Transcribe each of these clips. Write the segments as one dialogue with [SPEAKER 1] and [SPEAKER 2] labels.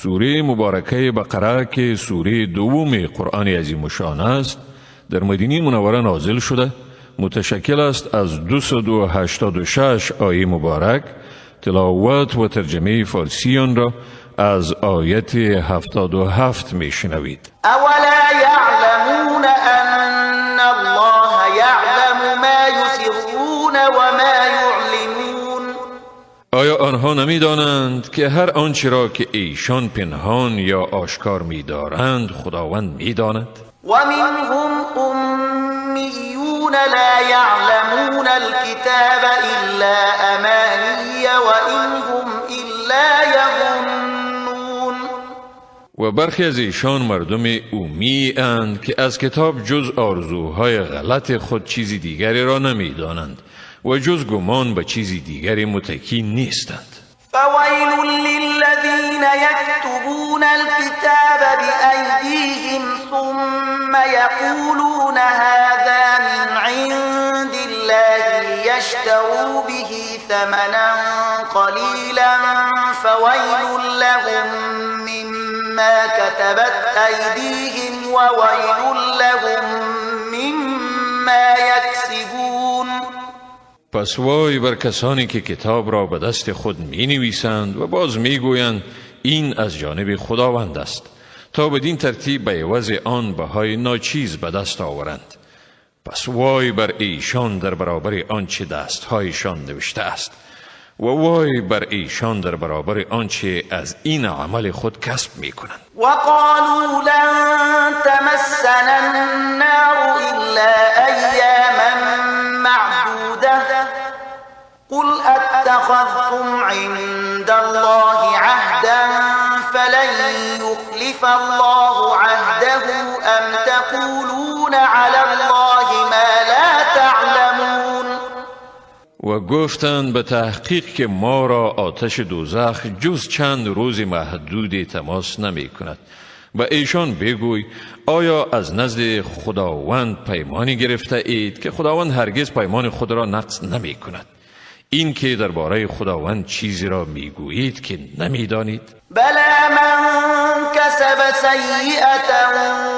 [SPEAKER 1] سوره مبارکه بقره که سوره دوم قرآن عظیم الشان است، در مدینه منوره نازل شده، متشکل است از 286 آیه مبارک. تلاوت و ترجمه فارسی آن را از آیت 77 میشنوید.
[SPEAKER 2] اولا یعلمون ان الله یعلم ما یسرون و ما یعلنون.
[SPEAKER 1] آیا آنها نمیدانند که هر آنچه را که ایشان پنهان یا آشکار می‌دارند خداوند می‌داند؟
[SPEAKER 2] و منهم امیون لا یعلمون الكتاب الا امانی و ان هم الا یظنون.
[SPEAKER 1] و برخی از ایشان مردم امی اند که از کتاب جز آرزوهای غلط خود چیزی دیگری را نمی‌دانند و جز گمان به چیزی دیگری متکی نیستند.
[SPEAKER 2] فویل للذین یکتبون الكتاب بأیدیهم ثم یقولون هذا من عند الله لیشتروا به ثمنا قلیلا فویل لهم مما كتبت ایدیهم وویل لهم مما یکسبون.
[SPEAKER 1] پس وای بر کسانی که کتاب را به دست خود می نویسند و باز می گویند این از جانب خداوند است، تا بدین ترتیب به عوض آن بهای ناچیز به دست آورند. پس وای بر ایشان در برابر آنچه دستهایشان نوشته است و وای بر ایشان در برابر آنچه از این عمل خود کسب می کنند.
[SPEAKER 2] وقالوا لن تمسنا النار الا ایاما معدوده قل اتخذتم عند الله عهدا فلن يخلف الله عهده ام تقولون على الله ما لا تعلمون.
[SPEAKER 1] و گفتند به تحقیق که ما را آتش دوزخ جز چند روز محدود تماس نمی کند. و ایشان بگوی آیا از نزد خداوند پیمانی گرفته اید که خداوند هرگز پیمان خود را نقض نمی کند؟ این که درباره خداوند چیزی را میگویید که نمیدانید؟
[SPEAKER 2] بلا من کسب سیئتا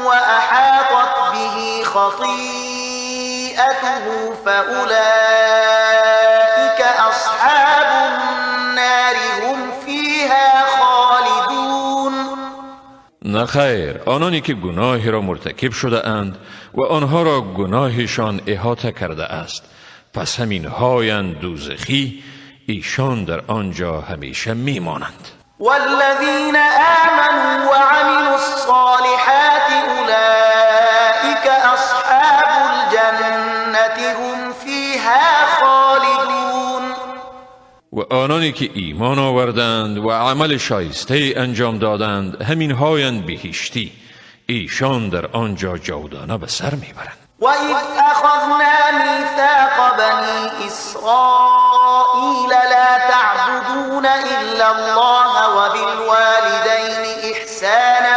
[SPEAKER 2] و احاطت به خطیئته فاولئک اصحاب النار هم فیها خالدون.
[SPEAKER 1] نخیر، آنانی که گناهی را مرتکب شده اند و آنها را گناهشان احاطه کرده است، پس همین هایند دوزخی، ایشان در آنجا همیشه میمانند.
[SPEAKER 2] والذین آمنوا وعملوا الصالحات اولئک اصحاب الجنة هم فیها خالدون.
[SPEAKER 1] و آنانی که ایمان آوردند و عمل شایسته انجام دادند، همین هایند بهشتی، ایشان در آنجا جاودانه به سر میبرند.
[SPEAKER 2] وَإِذْ أَخَذْنَا مِيثَاقَ بَنِي إِسْرَائِيلَ لَا تَعْبُدُونَ إِلَّا اللَّهَ وَبِالْوَالِدَيْنِ إِحْسَانًا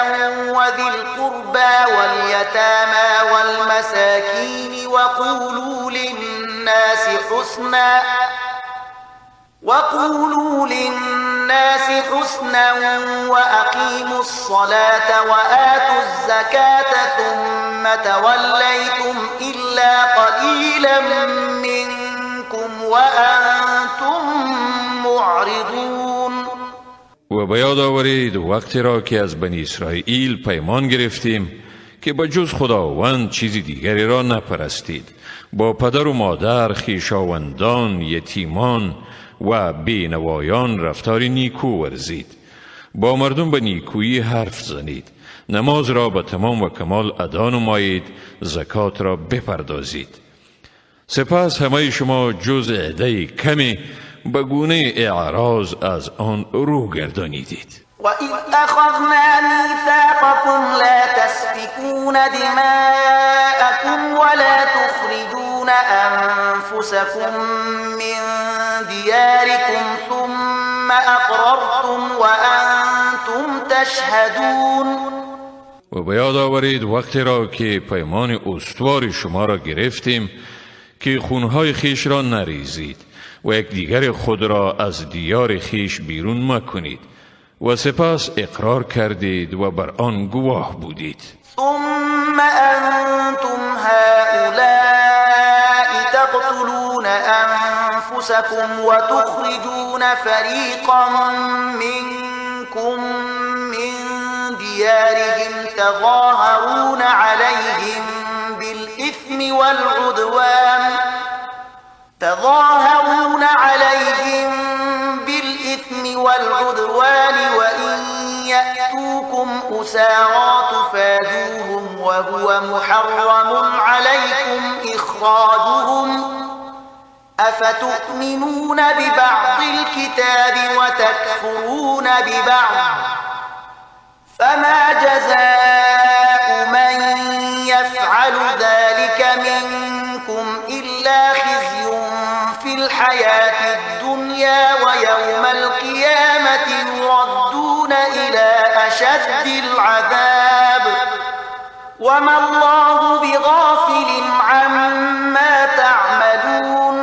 [SPEAKER 2] وَذِي الْقُرْبَى وَالْيَتَامَى وَالْمَسَاكِينِ وَقُولُوا لِلنَّاسِ حُسْنًا وَأَقِيمُوا الصَّلَاةَ وَآتُوا الزَّكَاةَ ثُمَّ تَوَلَّيْتُمْ إِلَّا قَلِيلًا مِّنكُمْ وَأَنتُم معرضون.
[SPEAKER 1] و به یاد آورید وقتی را که از بنی اسرائیل پیمان گرفتیم که به جز خداوند چیزی دیگری را نپرستید، با پدر و مادر، خویشاوندان، یتیمان و بینوایان رفتاری نیکو ورزید، با مردم به نیکویی حرف زنید، نماز را به تمام و کمال ادا نمایید، زکات را بپردازید. سپس همه شما جز عده کمی به گونه اعراض از آن رو گردانیدید.
[SPEAKER 2] وَإِذْ أَخَذْنَا مِيثَاقَكُمْ لَا تَسْفِكُونَ دِمَاءَكُمْ وَلَا تُخْرِجُونَ أَنفُسَكُم مِّن دِيَارِكُمْ ثُمَّ أَقْرَرْتُمْ وَأَنتُمْ تَشْهَدُونَ.
[SPEAKER 1] و به یاد آورید وقتی را که پیمان استوار شما را گرفتیم که خونهای خیش را نریزید و یکدیگر خود را از دیار خیش بیرون مکنید و سپس اقرار کردید و بر آن گواه بودید.
[SPEAKER 2] ثم أنتم هؤلاء تقتلون أنفسكم وتخرجون فريقا منكم من ديارهم تظاهرون عليهم بالإثم والعدوان وإن يأتوكم أسارى تفادوهم وهو محرم عليكم إخراجهم أفتؤمنون ببعض الكتاب وتكفرون ببعض فما جزاء من يفعل ذلك منكم إلا خزي في الحياة الدنيا ويوم القيامة يردون إلى أشد العذاب وما الله بغافل عما تعملون.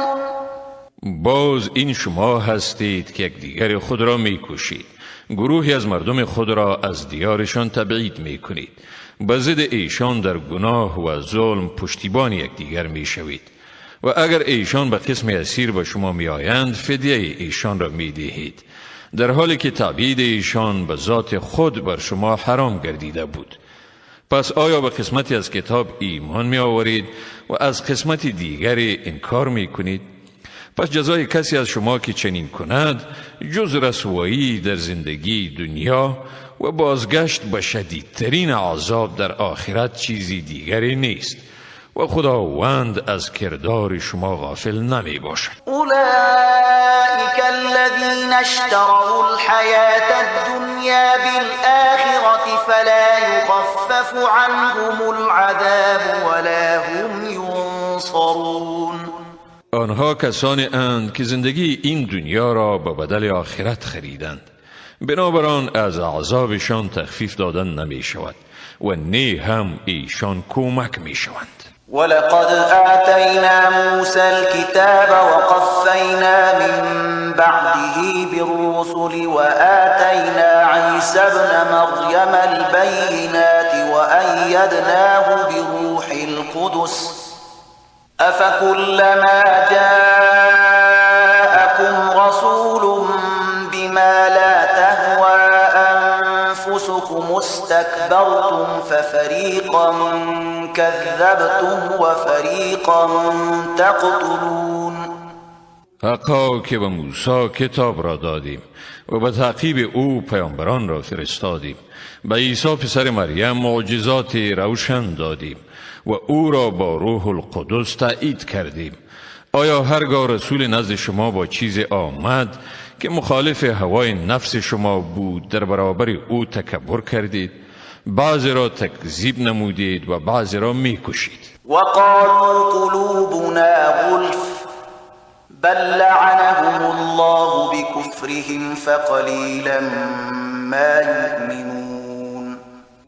[SPEAKER 1] باز این شما هستید که یکدیگر خود را میکشید. گروهی از مردم خود را از دیارشان تبعید میکنید. به ضد ایشان در گناه و ظلم پشتیبان یکدیگر میشوید و اگر ایشان به قسم اسیر به شما میآیند فدیه ایشان را میدهید، در حالی که تبعید ایشان به ذات خود بر شما حرام گردیده بود. پس آیا به قسمتی از کتاب ایمان می آورید و از قسمت دیگری انکار می کنید؟ پس جزای کسی از شما که چنین کند جز رسوایی در زندگی دنیا و بازگشت به شدیدترین عذاب در آخرت چیزی دیگری نیست و خداوند از کردار شما غافل نمی باشد.
[SPEAKER 2] اولئک الذین اشتروا الحیاة الدنیا بالآخرة فلا یخفف عنهم العذاب ولا هم ینصرون.
[SPEAKER 1] آنها کسانی اند که زندگی این دنیا را به بدل آخرت خریدند، بنابراین از عذابشان تخفیف دادن نمی شود و نه هم ایشان کمک می شوند.
[SPEAKER 2] ولقد آتينا موسى الكتاب وقفينا من بعده بالرسل وآتينا عيسى ابن مريم البينات وأيدناه بروح القدس أفكلما جاءكم رسول بما لا تهوى أنفسكم استكبرتم ففريقا كذبتم وفريقا تقتلون.
[SPEAKER 1] حقا که به موسی کتاب را دادیم و به تعقیب او پیامبران را فرستادیم، به عیسی پسر مریم معجزات روشن دادیم و او را با روح القدس تایید کردیم. آیا هرگاه رسول نزد شما با چیز آمد که مخالف هوای نفس شما بود در برابر او تکبر کردید؟ بعضی را تکذیب نمودید و بعضی را میکشید.
[SPEAKER 2] وقالوا قلوبنا غلف بل لعنهم الله بكفرهم فقلیلا ما یؤمنون.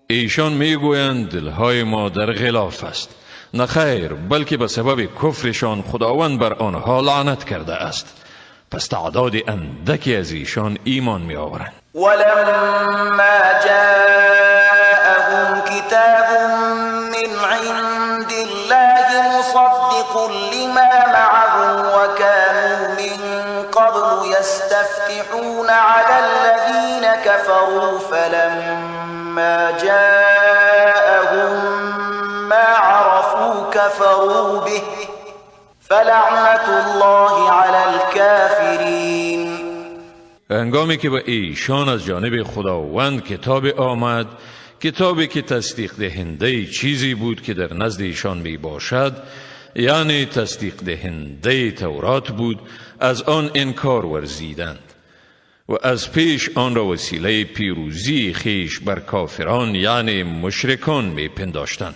[SPEAKER 2] ایشان
[SPEAKER 1] میگویند دلهای ما در غلاف است. نه خیر، بلکه به سبب کفرشان خداوند بر آنها لعنت کرده است، پس تعداد اندکی از ایشان ایمان می آورند.
[SPEAKER 2] ولما جاءهم كتاب من عند الله مصدق لما معهم وكانوا من قبل يستفتحون على الذين كفروا فلما جاءهم ما عرفوا كفروا به فلعنة الله على الكافرين.
[SPEAKER 1] هنگامی که به ایشان از جانب خداوند کتاب آمد، کتابی که تصدیق دهنده چیزی بود که در نزد ایشان می باشد، یعنی تصدیق دهنده تورات بود، از آن انکار ورزیدند و از پیش آن را وسیله پیروزی خیش بر کافران یعنی مشرکان می پنداشتند.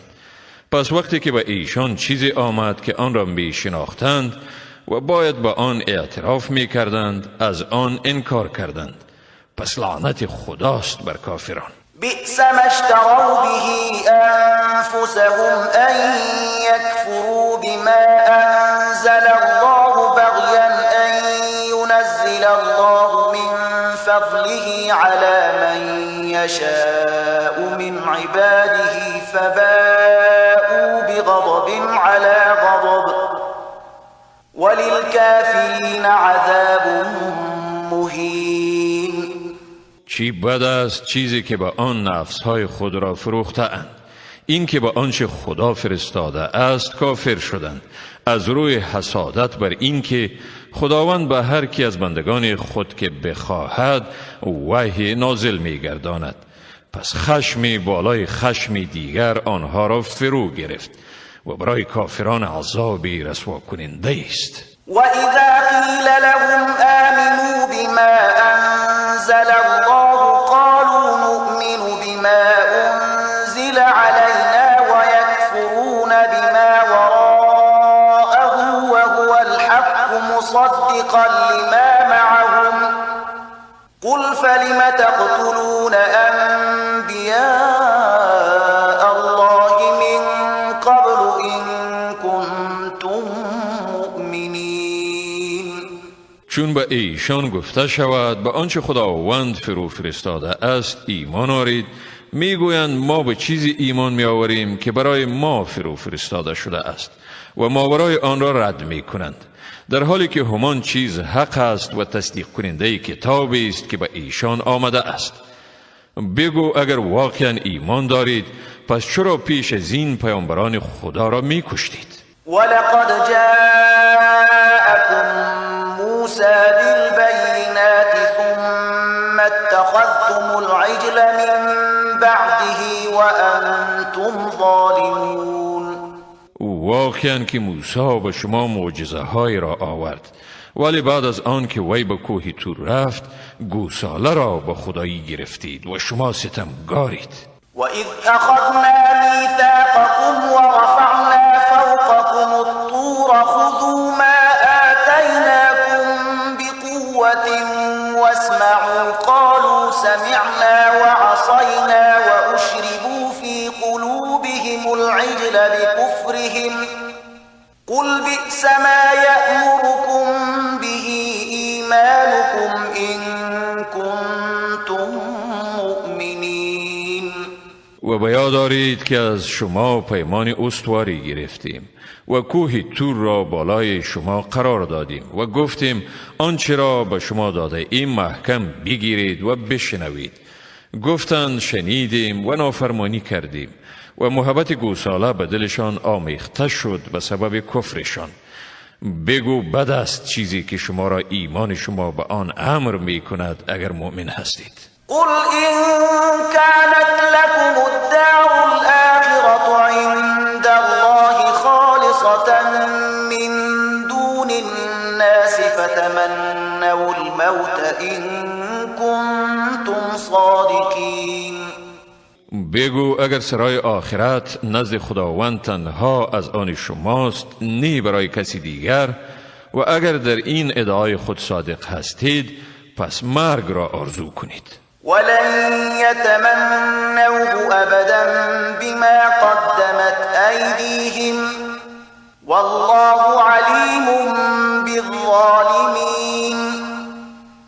[SPEAKER 1] پس وقتی که به ایشان چیزی آمد که آن را می شناختند و باید به آن اعتراف می کردند، از آن انکار کردند. پس لعنت خداست بر کافران.
[SPEAKER 2] بئس ما اشتروا به انفسهم ان يكفروا بما انزل الله بغيا ان ينزل الله من فضله على يشاء من عباده فباءوا بغضب على غضب وللكافرين عذاب مهین.
[SPEAKER 1] چی بد است چیزی که به آن نفسهای خود را فروخته‌اند. این که به آنچه خدا فرستاده است کافر شدند، از روی حسادت بر این که خداوند به هر کی از بندگان خود که بخواهد وحی نازل می‌گرداند. پس خشمی بالای خشمی دیگر آنها را فرو گرفت و برای کافران عذابی رسوا کننده است.
[SPEAKER 2] وَإِذَا قِيلَ لَهُمْ آمِنُوا بِمَا أَنزَلَ اللَّهُ قَالُوا نُؤْمِنُ بِمَا أُنزِلَ عَلَيْنَا وَيَكْفُرُونَ بِمَا وَرَاءَهُ وَهُوَ الْحَقُّ مُصَدِّقًا لِمَا مَعَهُمْ قُلْ فَلِمَ تَقْتُلُونَ أَنبِيَاءَ اللَّهِ مِن قَبْلُ إِن كُنتُم مُّؤْمِنِينَ.
[SPEAKER 1] چون به ایشان گفته شود به آنچه خداوند فرو فرستاده است ایمان آورید، میگویند ما به چیزی ایمان میآوریم که برای ما فرو فرستاده شده است و ماورای آن را رد میکنند، در حالی که همان چیز حق است و تصدیق کننده کتابی است که به ایشان آمده است. بگو اگر واقعا ایمان دارید پس چرا پیش از این پیامبران خدا را میکشتید؟
[SPEAKER 2] وَلَقَدْ جَاءَكُم مُّوسَىٰ بِالْبَيِّنَاتِ ثُمَّ اتَّخَذْتُمُ الْعِجْلَ مِن بَعْدِهِ وَأَنتُمْ ظَالِمُونَ.
[SPEAKER 1] واقعا که موسی به شما معجزه های را آورد، ولی بعد از آن که وی به کوه طور رفت گوساله را به خدایی گرفتید و شما ستمگارید.
[SPEAKER 2] وَإِذْ أَخَذْنَا مِيثَاقَكُمْ وَرَفَعْنَا فَوْقَكُمُ الطُّورَ خُذُوا مَا آتَيْنَاكُمْ بِقُوَّةٍ وَاسْمَعُوا قَالُوا سَمِعْنَا وَعَصَيْنَا وَأُشْرِبُوا فِي قُلُوبِهِمُ الْعِجْلَ بِكُفْرِهِمْ قُلْ بِئْسَ مَا يَأْمُرُكُمْ بِهِ إِيمَانُكُمْ إِن كُنتُم مُّؤْمِنِينَ.
[SPEAKER 1] و به یاد دارید که از شما پیمان استواری گرفتیم و کوه طور را بالای شما قرار دادیم و گفتیم آنچه را به شما داده این محکم بگیرید و بشنوید. گفتند شنیدیم و نافرمانی کردیم و محبت گوساله به دلشان آمیخته شد به سبب کفرشان. بگو بد است چیزی که شما را ایمان شما به آن امر می کند اگر مؤمن هستید.
[SPEAKER 2] قل إن كانت لكم الدار الآخرة عند الله خالصة من دون الناس فتمنوا الموت إن كنتم صادقين.
[SPEAKER 1] بگو اگر سرای آخرت نزد خداوند تنها از آن شماست نی برای کسی دیگر، و اگر در این ادعای خود صادق هستید پس مرگ را آرزو کنید.
[SPEAKER 2] ولن يتمنوه أبدا بما قدمت أيديهم والله عليم بالظالمين.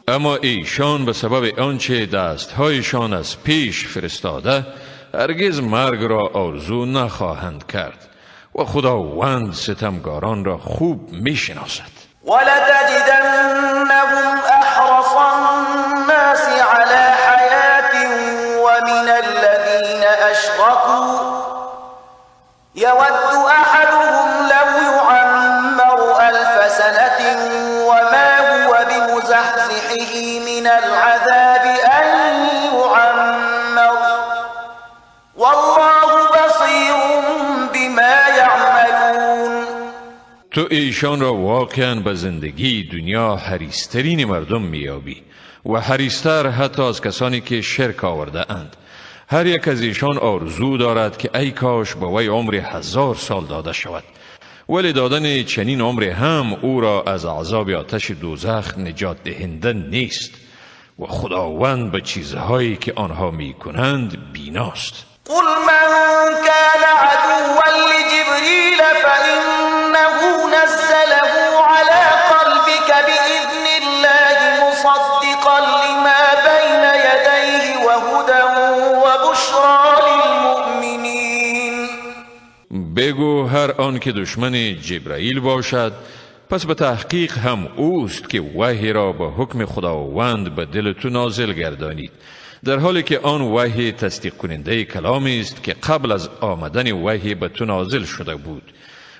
[SPEAKER 1] اما ایشان به سبب آنچه دستهایشان از پیش فرستاده هرگز مرگ را آرزو نخواهند کرد و خداوند ستمگاران را خوب میشناسد.
[SPEAKER 2] ولتجدنهم أحرص الناس على حياة ومن الذين أشركوا يود أحدهم لو يعمر 1000 سنة وما هو بمزحزحه من العذاب أن يعمر والله بصير بما يعملون.
[SPEAKER 1] تو ایشان را واقعا به زندگی دنیا حریصترین مردم میابی و حریصتر حتی از کسانی که شرک آورده اند. هر یک از ایشان آرزو دارد که ای کاش به وی عمر 1000 سال داده شود، ولی دادن چنین عمر هم او را از عذاب آتش دوزخ نجات دهنده نیست و خداوند به چیزهایی که آنها میکنند بیناست.
[SPEAKER 2] قل من كان عدوا لجبريل فإنه نزله على قلبك بإذن الله مصدقا لما بين يديه وهدى وبشرى للمؤمنين.
[SPEAKER 1] بگو هر آن که دشمن جبرائیل باشد پس به تحقیق هم اوست که وحی را به حکم خداوند به دل تو نازل گردانید، در حالی که آن وحی تصدیق کننده کلامی است که قبل از آمدن وحی به تو نازل شده بود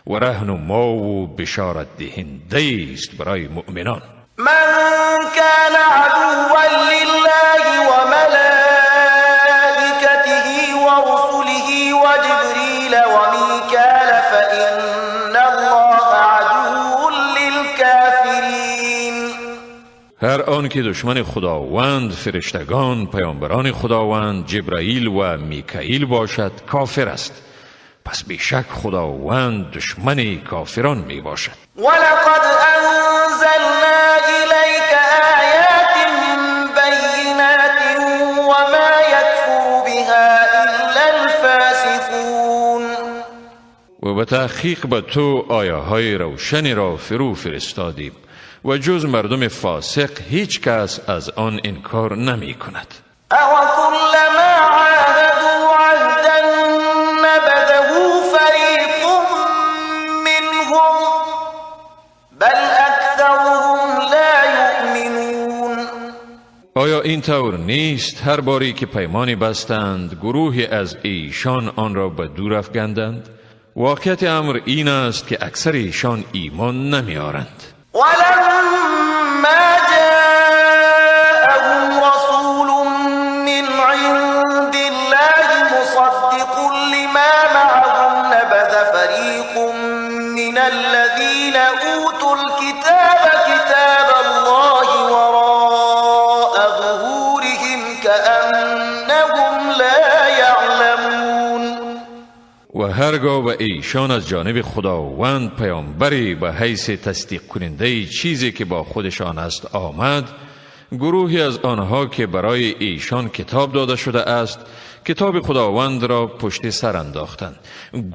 [SPEAKER 1] و رهنما و بشارت دهنده است برای مؤمنان.
[SPEAKER 2] من كان عدوا لله وملائكته ورسله وجبريل وميكال فإن الله عدو للكافرين.
[SPEAKER 1] هر آن که دشمن خداوند، فرشتگان، پیامبران خداوند، جبرائیل و میکائیل باشد کافر است، پس بیشک خداوند دشمن کافران می باشد.
[SPEAKER 2] ولقد أنزلنا إليك آيات بينات وما يكفر بها إلا الفاسقون.
[SPEAKER 1] و به تحقیق به تو آیه های روشنی را فرو فرستادیم و جز مردم فاسق هیچ کس از آن انکار نمی کند.
[SPEAKER 2] أَوَكُلَّمَا عَاهَدُوا عَهْدًا نَبَذَهُ فَرِيقٌ مِّنْهُمْ بَلْ أَكْثَرُهُمْ لَا يُؤْمِنُونَ.
[SPEAKER 1] آیا این طور نیست هر باری که پیمانی بستند گروهی از ایشان آن را به دور افکندند؟ واقعیت امر این است که اکثر ایشان ایمان نمی آرند.
[SPEAKER 2] ولما جاءهم رسول من عند الله مصدق لما معهم نبذ فريق من الذين أوتوا الكتاب كتاب الله وراء ظهورهم كأنهم لا يعلمون.
[SPEAKER 1] و هرگاه به ایشان از جانب خداوند پیامبری به حیث تصدیق کننده چیزی که با خودشان است آمد، گروهی از آنها که برای ایشان کتاب داده شده است کتاب خداوند را پشت سر انداختند،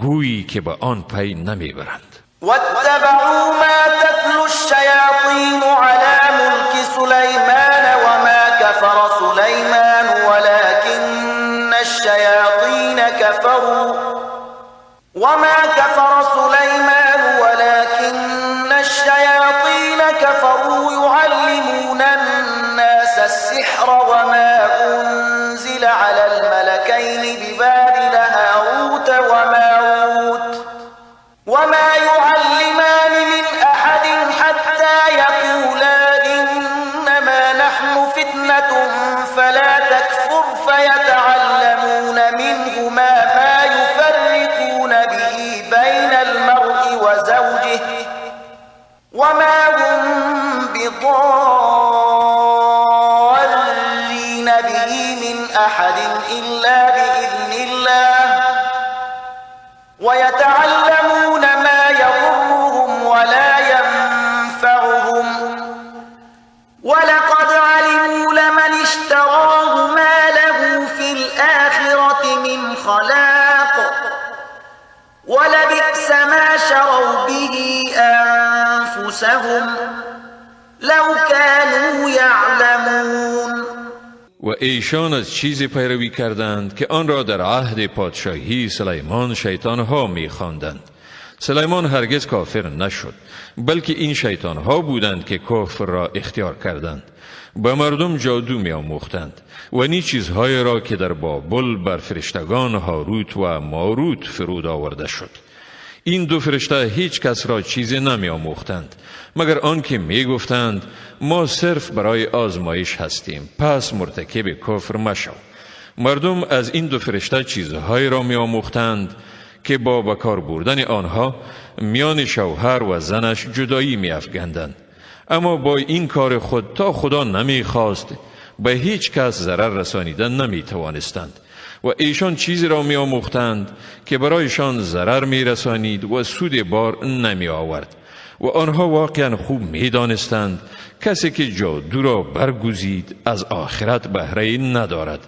[SPEAKER 1] گویی که به آن پی نمیبرند.
[SPEAKER 2] واتبعوا ما تتلو الشياطين على ملك سليمان وما كفر سليمان ولكن الشياطين كفروا يعلمون الناس السحر وما أنزل على الملكين ببابل هاروت وماروت وما يعلمان من أحد حتى يقولا إنما نحن فتنة فلا تكفر فيتعلمون منهما ما يفرقون به بين المرء وزوجه وما هم بضارين به من أحد إلا بإذن الله ويتعلمون ما يضرهم ولا ينفعهم ولقد علموا لمن اشتراه ما له في الآخرة من خلاق ولبئس ما شروا به أنفسهم لو كانوا يعلمون.
[SPEAKER 1] و ایشان از چیزی پیروی کردند که آن را در عهد پادشاهی سلیمان شیطانها می خواندند. سلیمان هرگز کافر نشد، بلکه این شیطانها بودند که کفر را اختیار کردند. به مردم جادو می آموختند و نی چیزهای را که در بابل بر فرشتگان هاروت و ماروت فرود آورده شد. این دو فرشته هیچ کس را چیزی نمی آموختند مگر آنکه می گفتند ما صرف برای آزمایش هستیم، پس مرتکب کفر مشو. مردم از این دو فرشته چیزهایی را می آموختند که با بکار بردن آنها میان شوهر و زنش جدایی می افگندند. اما با این کار خود تا خدا نمی خواست به هیچ کس ضرر رسانیدن نمی توانستند و ایشان چیزی را می آموختند که برایشان ضرر می رسانید و سود بار نمی آورد و آنها واقعا خوب می دانستند کسی که جادو را برگزید از آخرت بهره ندارد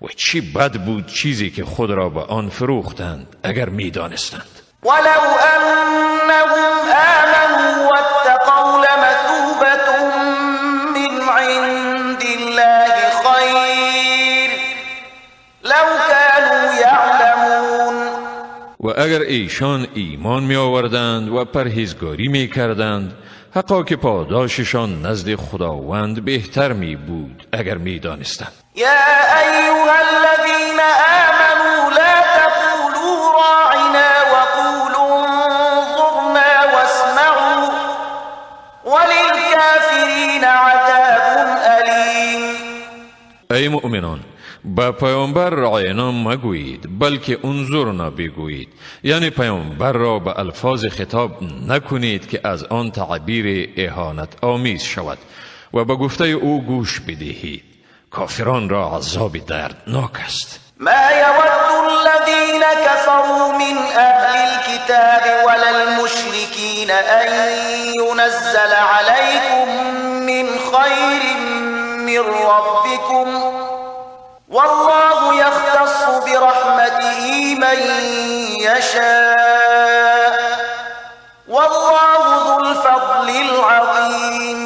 [SPEAKER 1] و چی بد بود چیزی که خود را به آن فروختند اگر می دانستند.
[SPEAKER 2] ولو أنهم آمنوا واتقوا لمثوبة من عند الله خير لو كانوا
[SPEAKER 1] و اگر ایشان ایمان می آوردند و پرهیزگاری می کردند، حقا که پاداششان نزد خداوند بهتر می بود اگر می دانستند.
[SPEAKER 2] یا ایها الذین آمنوا لا تقولوا راعنا وقولوا انظرنا واسمعوا وللکافرین عذاب علیم.
[SPEAKER 1] ای مؤمنان، با پیامبر رعینا مگویید بلکه انظرنا بگویید، یعنی پیامبر را به الفاظ خطاب نکنید که از آن تعبیر اهانت آمیز شود و به گفته او گوش بدهید. کافران را عذاب دردناک است.
[SPEAKER 2] ما يود الذين كفروا من أهل الكتاب ولا المشركين أن ينزل عليكم من خير من ربكم والله يختص برحمته من يشاء والله ذو الفضل العظيم.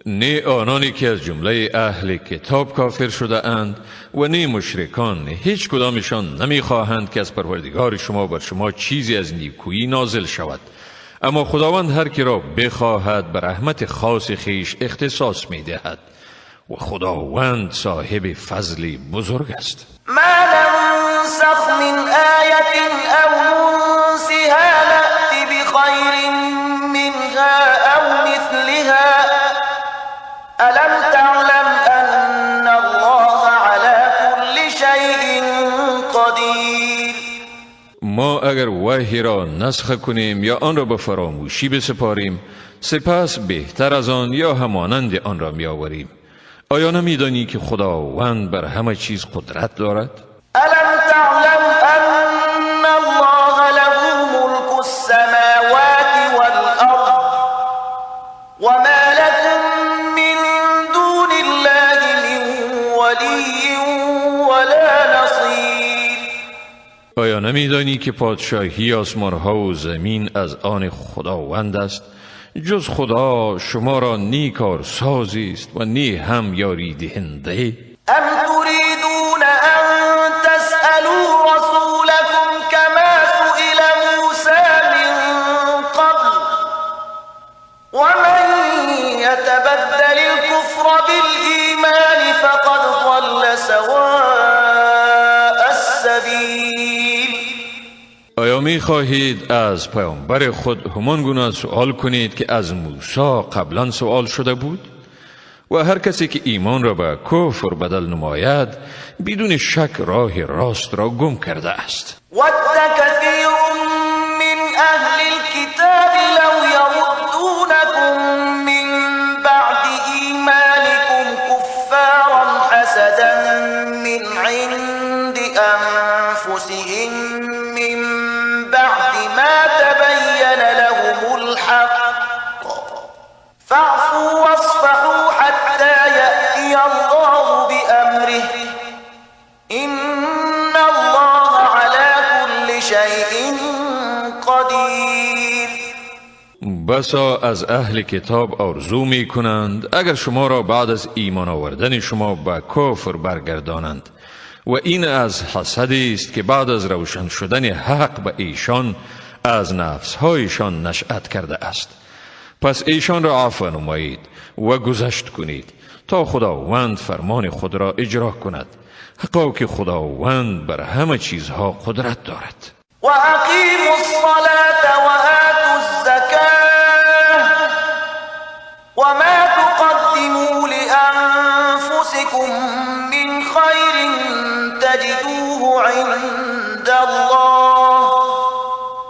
[SPEAKER 1] نه آنانی که از جمله اهل کتاب کافر شده اند و نه مشرکان، هیچ کدامشان نمیخواهند که از پروردگار شما بر شما چیزی از نیکویی نازل شود، اما خداوند هر کی را بخواهد به رحمت خاص خیش اختصاص میدهد و خداوند صاحب فضل بزرگ است.
[SPEAKER 2] ما ننسخ من آیت او ننسها نأتی بخیر منها او مثلها ألم تعلم أن الله على كل شيء قدير.
[SPEAKER 1] ما اگر وحی را نسخ کنیم یا آن را به فراموشی بسپاریم، سپس بهتر از آن یا همانند آن را می آوریم. آیا نمیدانی که خداوند بر همه چیز قدرت دارد؟
[SPEAKER 2] ألم تعلم أن الله له ملك السماوات والأرض وما لكم من دون الله من ولي ولا نصير.
[SPEAKER 1] آیا نمیدانی که پادشاهی آسمانها و زمین از آن خداوند است؟ جز خدا شما را نی کارسازی است و نی هم یاری دهنده.
[SPEAKER 2] ام تريدون أن تسألوا رسولكم كما سئل موسى من قبل ومن يتبدل الكفر بالإيمان فقد ضل سواء السبيل.
[SPEAKER 1] آیا می خواهید از پیامبر خود همان گونه سوال کنید که از موسی قبلا سوال شده بود؟ و هر کسی که ایمان را به کفر بدل نماید بدون شک راه راست را گم کرده است.
[SPEAKER 2] ود كثير من أهل الكتاب لو يردونكم من بعد إيمانكم كفارا حسدا من عند أنفسهم من بعد ما تبين لهم الحق فاعفوا واصفحوا حتى يأتي الله بأمره إن الله على كل شيء قدير.
[SPEAKER 1] بسا از اهل کتاب آرزو می کنند اگر شما را بعد از ایمان آوردن شما به کفر برگردانند و این از حسدی است که بعد از روشن شدن حق به ایشان از نفسهایشان نشأت کرده است. پس ایشان را عفو نمایید و گذشت کنید تا خداوند فرمان خود را اجرا کند، حقا که خداوند بر همه چیزها قدرت دارد.
[SPEAKER 2] و اقیموا الصلاة و آتوا الزکاة و ما تقدموا لأنفسكم من خیر تجدوه عند الله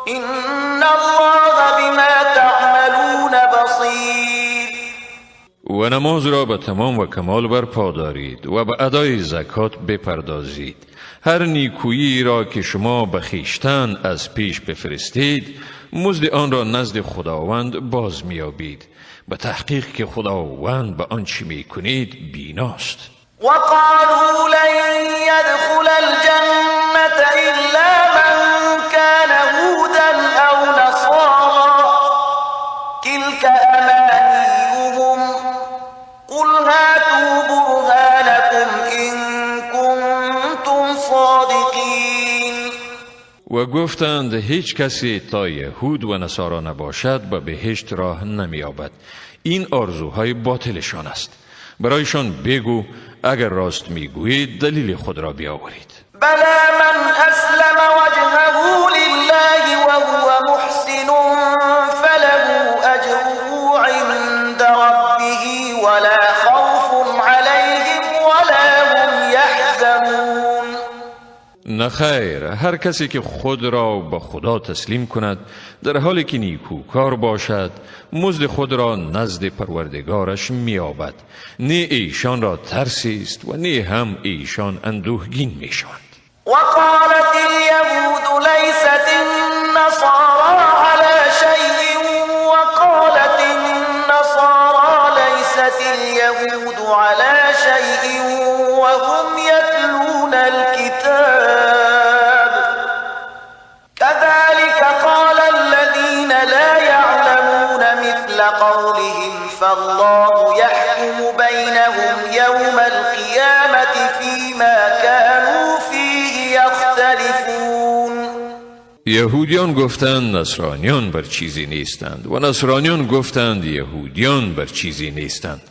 [SPEAKER 2] إن الله بما تعملون بصیر.
[SPEAKER 1] و نماز را به تمام و کمال برپا دارید و به ادای زکات بپردازید. هر نیکویی را که شما به خویشتن از پیش بفرستید، مزد آن را نزد خداوند باز میابید، به تحقیق که خداوند به آنچه میکنید بیناست.
[SPEAKER 2] وقالوا لن يدخل الجنة إلا من كان هودا أو نصارى تلك أمانيهم قل هاتوا برهانكم إن كنتم صادقين.
[SPEAKER 1] و گفتند هیچ کسی تا یهود و نصارا نباشد به بهشت راه نمی‌یابد. این آرزوهای باطلشان است. برایشان بگو اگر راست میگویید دلیل خود را بیاورید.
[SPEAKER 2] بلى من أسلم وجهه لله وهو محسن فله أجره عند ربه ولا خوف عليهم ولا هم يحزنون.
[SPEAKER 1] نخیر، هر کسی که خود را به خدا تسلیم کند در حالی که نیکوکار باشد مزد خود را نزد پروردگارش می‌یابد. نه ایشان را ترسی است و نه هم ایشان اندوهگین می‌شوند.
[SPEAKER 2] وقالت اليهود ليست النصارى على شيء وقالت النصارى ليست اليهود على شيء وهم يتلون الكتاب كذلك قال الذين لا يعلمون مثل قولهم فالله يحكم بينهم يوم القيامة فيما كانوا فيه يختلفون.
[SPEAKER 1] یهودیان گفتند نصرانیان بر چیزی نیستند و نصرانیان گفتند یهودیان بر چیزی نیستند،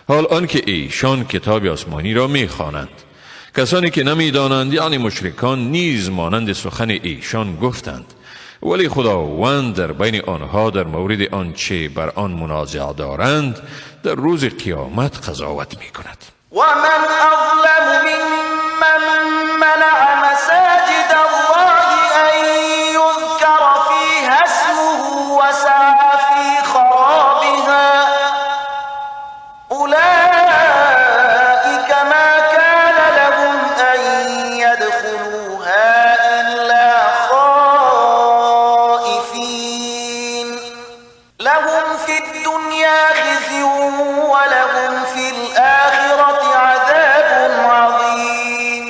[SPEAKER 1] حال آنکه ایشان کتاب آسمانی را میخوانند. کسانی که نمیدانند یعنی مشرکان نیز مانند سخن ایشان گفتند، ولی خداوند در بین آنها در مورد آنچه بر آن منازعه دارند در روز قیامت قضاوت میکند.
[SPEAKER 2] ومن أظلم ممن منع مساجد الله أن يذكر فيها اسمه وسعى في خرابها أولئك ما كان لهم أن يدخلوها إلا خائفين لهم في الدنيا خزي ولهم في الآخرة عذاب عظيم.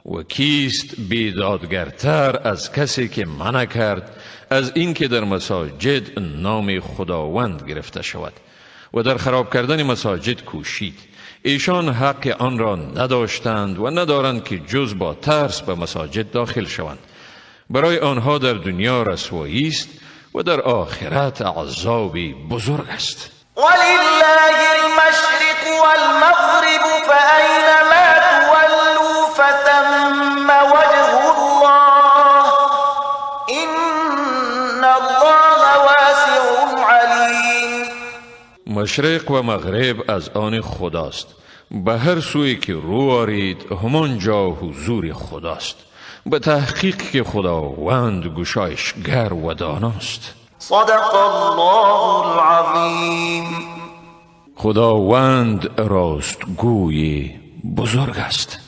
[SPEAKER 1] و کیست بیدادگرتر از کسی که منع کرد از اینکه در مساجد نام خداوند گرفته شود و در خراب کردن مساجد کوشید. ایشان حق آن را نداشتند و ندارند که جز با ترس به مساجد داخل شوند. برای آنها در دنیا رسوایی است و در آخرت عذابی بزرگ است.
[SPEAKER 2] ولله المشرق والمغرب فأينما تولوا فثم وجه الله إن الله واسع عليم.
[SPEAKER 1] مشرق و مغرب از آن خداست. به هر سوی که رو آرید همانجا حضور خداست. به تحقیق که خداوند گشایشگر و داناست.
[SPEAKER 2] صدق الله العظیم.
[SPEAKER 1] خداوند راستگوی بزرگ است.